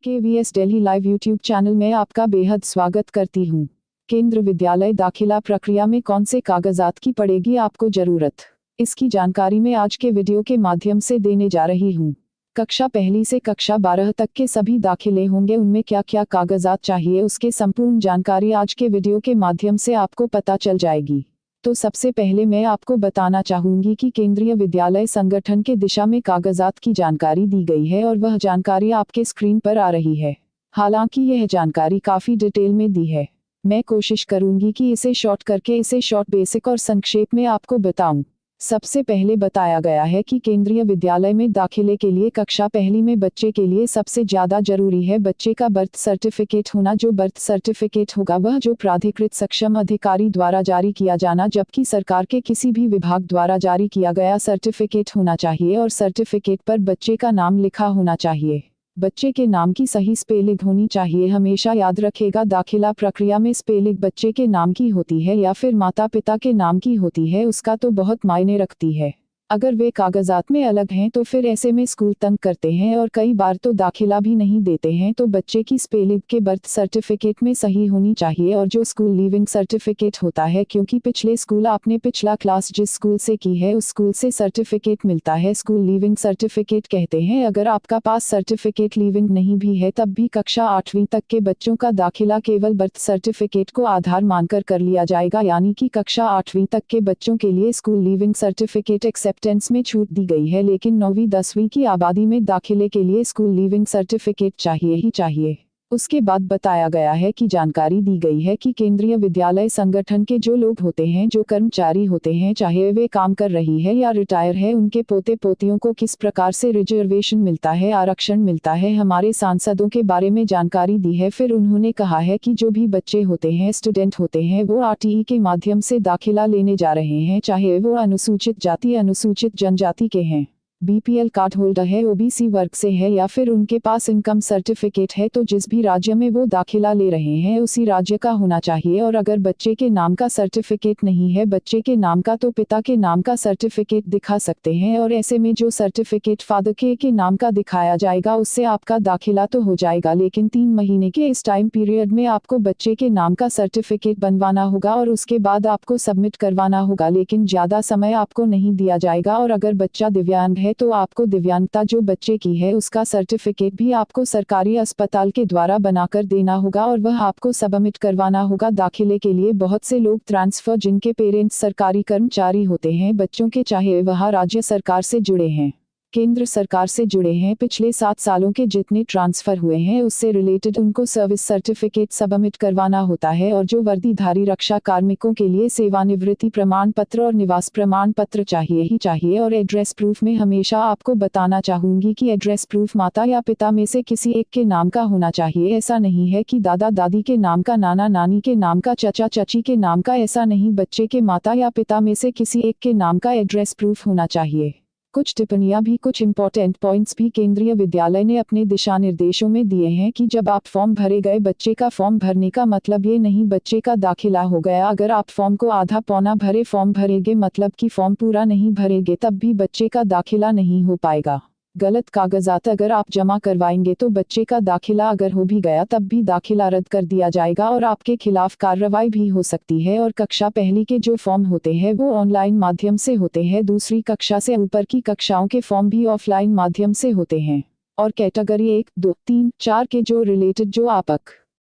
KVS Delhi live YouTube channel में आपका बेहद स्वागत करती हूँ। केंद्र विद्यालय दाखिला प्रक्रिया में कौन से कागजात की पड़ेगी आपको जरूरत, इसकी जानकारी मैं आज के वीडियो के माध्यम से देने जा रही हूँ। कक्षा पहली से कक्षा 12 तक के सभी दाखिले होंगे, उनमें क्या क्या कागजात चाहिए उसके संपूर्ण जानकारी आज के वीडियो के माध्यम से आपको पता चल जाएगी। तो सबसे पहले मैं आपको बताना चाहूँगी कि केंद्रीय विद्यालय संगठन के दिशा में कागजात की जानकारी दी गई है और वह जानकारी आपके स्क्रीन पर आ रही है। हालांकि यह जानकारी काफ़ी डिटेल में दी है। मैं कोशिश करूँगी कि इसे शॉर्ट करके इसे शॉर्ट बेसिक और संक्षेप में आपको बताऊँ। सबसे पहले बताया गया है कि केंद्रीय विद्यालय में दाखिले के लिए कक्षा पहली में बच्चे के लिए सबसे ज़्यादा जरूरी है बच्चे का बर्थ सर्टिफिकेट होना। जो बर्थ सर्टिफिकेट होगा वह जो प्राधिकृत सक्षम अधिकारी द्वारा जारी किया जाना, जबकि सरकार के किसी भी विभाग द्वारा जारी किया गया सर्टिफिकेट होना चाहिए और सर्टिफिकेट पर बच्चे का नाम लिखा होना चाहिए। बच्चे के नाम की सही स्पेलिंग होनी चाहिए। हमेशा याद रखेगा, दाखिला प्रक्रिया में स्पेलिंग बच्चे के नाम की होती है या फिर माता पिता के नाम की होती है, उसका तो बहुत मायने रखती है। अगर वे कागजात में अलग हैं तो फिर ऐसे में स्कूल तंग करते हैं और कई बार तो दाखिला भी नहीं देते हैं। तो बच्चे की स्पेलिंग के बर्थ सर्टिफिकेट में सही होनी चाहिए। और जो स्कूल लीविंग सर्टिफिकेट होता है, क्योंकि पिछले स्कूल आपने पिछला क्लास जिस स्कूल से की है उस स्कूल से सर्टिफिकेट मिलता है, स्कूल लीविंग सर्टिफिकेट कहते हैं। अगर आपका पास सर्टिफिकेट लीविंग नहीं भी है तब भी कक्षा 8वीं तक के बच्चों का दाखिला केवल बर्थ सर्टिफिकेट को आधार मानकर कर लिया जाएगा। यानी कि कक्षा 8वीं तक के बच्चों के लिए स्कूल लीविंग सर्टिफिकेट एक्सेप्टेंस में छूट दी गई है, लेकिन 9वीं 10वीं की आबादी में दाखिले के लिए स्कूल लीविंग सर्टिफिकेट चाहिए ही चाहिए। उसके बाद बताया गया है कि जानकारी दी गई है कि केंद्रीय विद्यालय संगठन के जो लोग होते हैं, जो कर्मचारी होते हैं, चाहे वे काम कर रही है या रिटायर है, उनके पोते पोतियों को किस प्रकार से रिजर्वेशन मिलता है, आरक्षण मिलता है। हमारे सांसदों के बारे में जानकारी दी है। फिर उन्होंने कहा है कि जो भी बच्चे होते हैं, स्टूडेंट होते हैं, वो RTE के माध्यम से दाखिला लेने जा रहे हैं, चाहे वो अनुसूचित जाति अनुसूचित जनजाति के हैं, BPL कार्ड होल्डर है, OBC वर्ग से है या फिर उनके पास इनकम सर्टिफिकेट है, तो जिस भी राज्य में वो दाखिला ले रहे हैं उसी राज्य का होना चाहिए। और अगर बच्चे के नाम का सर्टिफिकेट नहीं है बच्चे के नाम का, तो पिता के नाम का सर्टिफिकेट दिखा सकते हैं। और ऐसे में जो सर्टिफिकेट फादर के नाम का दिखाया जाएगा उससे आपका दाखिला तो हो जाएगा, लेकिन 3 महीने के इस टाइम पीरियड में आपको बच्चे के नाम का सर्टिफिकेट बनवाना होगा और उसके बाद आपको सबमिट करवाना होगा, लेकिन ज़्यादा समय आपको नहीं दिया जाएगा। और अगर बच्चा दिव्यांग है तो आपको दिव्यांगता जो बच्चे की है उसका सर्टिफिकेट भी आपको सरकारी अस्पताल के द्वारा बनाकर देना होगा और वह आपको सबमिट करवाना होगा। दाखिले के लिए बहुत से लोग ट्रांसफर, जिनके पेरेंट्स सरकारी कर्मचारी होते हैं बच्चों के, चाहे वह राज्य सरकार से जुड़े हैं, केंद्र सरकार से जुड़े हैं, पिछले 7 सालों के जितने ट्रांसफर हुए हैं उससे रिलेटेड उनको सर्विस सर्टिफिकेट सबमिट करवाना होता है। और जो वर्दीधारी रक्षा कार्मिकों के लिए सेवानिवृत्ति प्रमाण पत्र और निवास प्रमाण पत्र चाहिए ही चाहिए। और एड्रेस प्रूफ में हमेशा आपको बताना चाहूँगी कि एड्रेस प्रूफ माता या पिता में से किसी एक के नाम का होना चाहिए। ऐसा नहीं है कि दादा दादी के नाम का, नाना नानी के नाम का, चचा चाची के नाम का, ऐसा नहीं। बच्चे के माता या पिता में से किसी एक के नाम का एड्रेस प्रूफ होना चाहिए। कुछ टिप्पणियां भी, कुछ इंपॉर्टेंट पॉइंट्स भी केंद्रीय विद्यालय ने अपने दिशा निर्देशों में दिए हैं कि जब आप फॉर्म भरे गए, बच्चे का फॉर्म भरने का मतलब ये नहीं बच्चे का दाखिला हो गया। अगर आप फॉर्म को आधा पौना भरे फॉर्म भरेंगे, मतलब कि फॉर्म पूरा नहीं भरेंगे, तब भी बच्चे का दाखिला नहीं हो पाएगा। गलत कागजात अगर आप जमा करवाएंगे तो बच्चे का दाखिला अगर हो भी गया तब भी दाखिला रद्द कर दिया जाएगा और आपके खिलाफ कार्रवाई भी हो सकती है। और कक्षा पहली के जो फॉर्म होते हैं वो ऑनलाइन माध्यम से होते हैं, दूसरी कक्षा से ऊपर की कक्षाओं के फॉर्म भी ऑफलाइन माध्यम से होते हैं। और कैटेगरी 1, 2, 3, 4 के जो रिलेटेड जो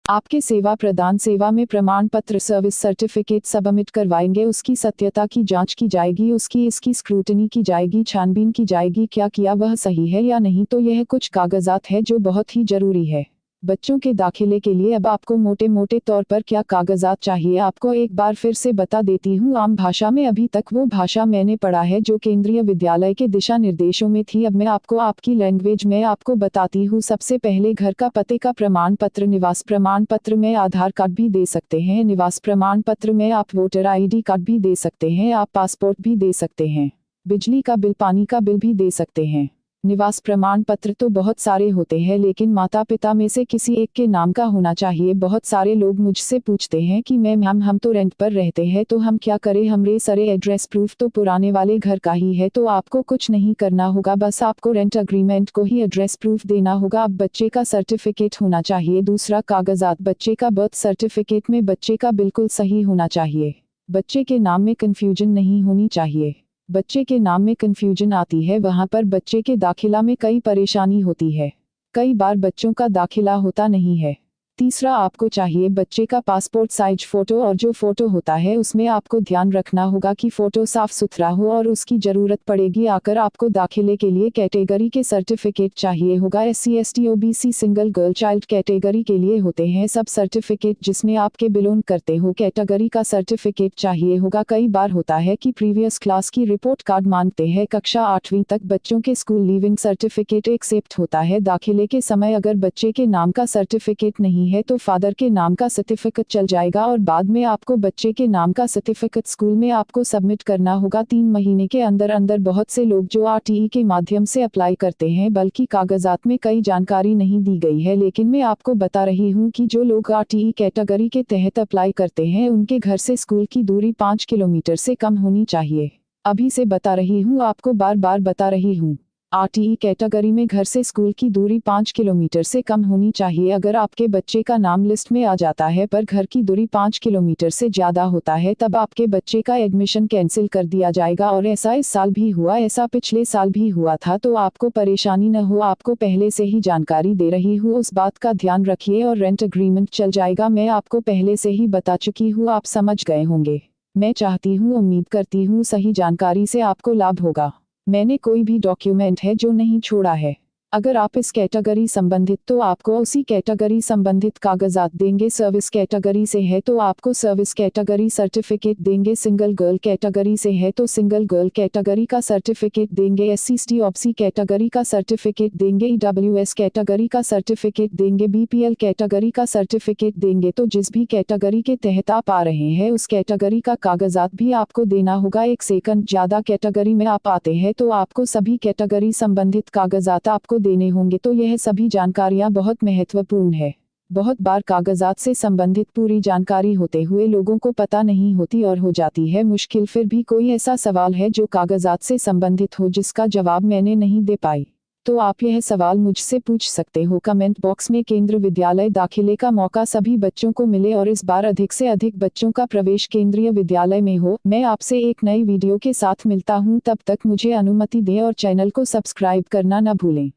आपके सेवा प्रदान सेवा में प्रमाण पत्र सर्विस सर्टिफिकेट सबमिट करवाएंगे, उसकी सत्यता की जांच की जाएगी, इसकी स्क्रूटनी की जाएगी, छानबीन की जाएगी, क्या किया वह सही है या नहीं। तो यह कुछ कागजात है जो बहुत ही जरूरी है बच्चों के दाखिले के लिए। अब आपको मोटे मोटे तौर पर क्या कागजात चाहिए आपको एक बार फिर से बता देती हूँ आम भाषा में। अभी तक वो भाषा मैंने पढ़ा है जो केंद्रीय विद्यालय के दिशा निर्देशों में थी, अब मैं आपको आपकी लैंग्वेज में आपको बताती हूँ। सबसे पहले घर का पते का प्रमाण पत्र, निवास प्रमाण पत्र में आधार कार्ड भी दे सकते हैं, निवास प्रमाण पत्र में आप वोटर ID कार्ड भी दे सकते हैं, आप पासपोर्ट भी दे सकते हैं, बिजली का बिल, पानी का बिल भी दे सकते हैं। निवास प्रमाण पत्र तो बहुत सारे होते हैं, लेकिन माता पिता में से किसी एक के नाम का होना चाहिए। बहुत सारे लोग मुझसे पूछते हैं कि मैम हम तो रेंट पर रहते हैं तो हम क्या करें, हमरे सारे एड्रेस प्रूफ तो पुराने वाले घर का ही है। तो आपको कुछ नहीं करना होगा, बस आपको रेंट अग्रीमेंट को ही एड्रेस प्रूफ देना होगा। अब बच्चे का सर्टिफिकेट होना चाहिए। दूसरा कागजात, बच्चे का बर्थ सर्टिफिकेट में बच्चे का बिल्कुल सही होना चाहिए। बच्चे के नाम में कन्फ्यूजन नहीं होनी चाहिए। बच्चे के नाम में कन्फ्यूजन आती है वहाँ पर बच्चे के दाखिला में कई परेशानी होती है। कई बार बच्चों का दाखिला होता नहीं है। तीसरा, आपको चाहिए बच्चे का पासपोर्ट साइज फ़ोटो, और जो फ़ोटो होता है उसमें आपको ध्यान रखना होगा कि फ़ोटो साफ़ सुथरा हो, और उसकी ज़रूरत पड़ेगी आकर आपको दाखिले के लिए कैटेगरी के सर्टिफिकेट चाहिए होगा। SC ST OBC single girl child category के लिए होते हैं सब सर्टिफिकेट जिसमें आपके बिलोंग करते हो कैटेगरी का सर्टिफिकेट चाहिए होगा। कई बार होता है कि प्रीवियस क्लास की रिपोर्ट कार्ड मांगते हैं। कक्षा 8वीं तक बच्चों के स्कूल लीविंग सर्टिफिकेट एक्सेप्ट होता है। दाखिले के समय अगर बच्चे के नाम का सर्टिफिकेट नहीं है तो फादर के नाम का सर्टिफिकेट चल जाएगा, और बाद में आपको बच्चे के नाम का सर्टिफिकेट स्कूल में आपको सबमिट करना होगा 3 महीने के अंदर अंदर। बहुत से लोग जो RTE के माध्यम से अप्लाई करते हैं, बल्कि कागजात में कई जानकारी नहीं दी गई है, लेकिन मैं आपको बता रही हूँ कि जो लोग RTE कैटेगरी के तहत अप्लाई करते हैं उनके घर से स्कूल की दूरी 5 किलोमीटर से कम होनी चाहिए। अभी से बता रही हूँ, आपको बार बार बता रही हूँ। RTE कैटेगरी में घर से स्कूल की दूरी 5 किलोमीटर से कम होनी चाहिए। अगर आपके बच्चे का नाम लिस्ट में आ जाता है पर घर की दूरी 5 किलोमीटर से ज़्यादा होता है, तब आपके बच्चे का एडमिशन कैंसिल कर दिया जाएगा। और ऐसा इस साल भी हुआ, ऐसा पिछले साल भी हुआ था। तो आपको परेशानी न हो, आपको पहले से ही जानकारी दे रही हूँ, उस बात का ध्यान रखिए और रेंट अग्रीमेंट चल जाएगा। मैं आपको पहले से ही बता चुकी हूँ, आप समझ गए होंगे। मैं चाहती हूँ, उम्मीद करती हूँ सही जानकारी से आपको लाभ होगा। मैंने कोई भी डॉक्यूमेंट है जो नहीं छोड़ा है। अगर आप इस कैटेगरी संबंधित तो आपको उसी कैटेगरी संबंधित कागजात देंगे। सर्विस कैटेगरी से है तो आपको सर्विस कैटेगरी सर्टिफिकेट देंगे। सिंगल गर्ल कैटेगरी से है तो सिंगल गर्ल कैटेगरी का सर्टिफिकेट देंगे। SC ST OBC कैटेगरी का सर्टिफिकेट देंगे। EWS कैटेगरी का सर्टिफिकेट देंगे। BPL कैटेगरी का सर्टिफिकेट देंगे। तो जिस भी कैटेगरी के तहत आप आ रहे हैं उस कैटेगरी का कागजात भी आपको देना होगा। एक सेकंड, ज़्यादा कैटेगरी में आप आते हैं तो आपको सभी कैटेगरी संबंधित कागजात आपको देने होंगे। तो यह सभी जानकारियां बहुत महत्वपूर्ण है। बहुत बार कागजात से संबंधित पूरी जानकारी होते हुए लोगों को पता नहीं होती और हो जाती है मुश्किल। फिर भी कोई ऐसा सवाल है जो कागजात से संबंधित हो जिसका जवाब मैंने नहीं दे पाई, तो आप यह सवाल मुझसे पूछ सकते हो कमेंट बॉक्स में। केंद्र विद्यालय दाखिले का मौका सभी बच्चों को मिले और इस बार अधिक से अधिक बच्चों का प्रवेश केंद्रीय विद्यालय में हो। मैं आपसे एक नई वीडियो के साथ मिलता हूं, तब तक मुझे अनुमति दें और चैनल को सब्सक्राइब करना न भूलें।